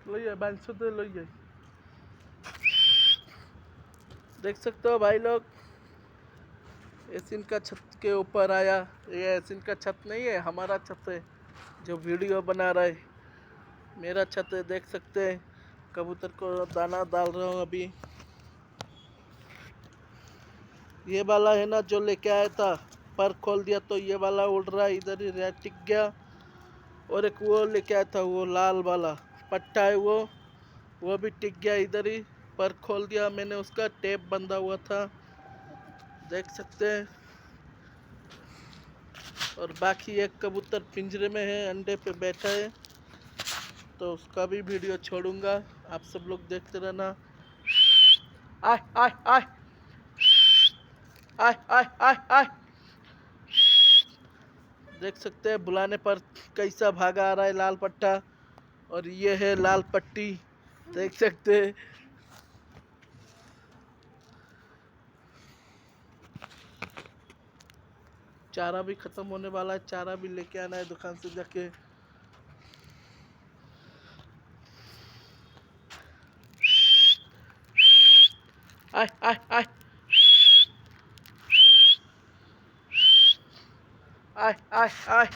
लो ये बांसो दे लो ये। देख सकते हो भाई लोग, एसिन का छत के ऊपर आया। ये एसिन का छत नहीं है, हमारा छत है जो वीडियो बना रहा है। मेरा छत है, देख सकते हैं। कबूतर को दाना डाल रहा हूँ अभी। ये वाला है ना जो लेके आया था, पर खोल दिया तो ये वाला उड़ रहा है, इधर ही रह टिक गया। और एक वो लेके आया था, वो लाल वाला पट्टा है वो भी टिक गया इधर ही। पर खोल दिया मैंने, उसका टेप बंधा हुआ था, देख सकते हैं। और बाकी एक कबूतर पिंजरे में है, अंडे पे बैठा है, तो उसका भी वीडियो छोड़ूंगा, आप सब लोग देखते रहना। आय आय आय आय आय आय आय, देख सकते हैं बुलाने पर कैसा भागा आ रहा है लाल पट्टा। और ये है लाल पट्टी, देख सकते हैं। चारा भी खत्म होने वाला है, चारा भी लेके आना है दुकान से जाके। आय आय आय आय आय आय।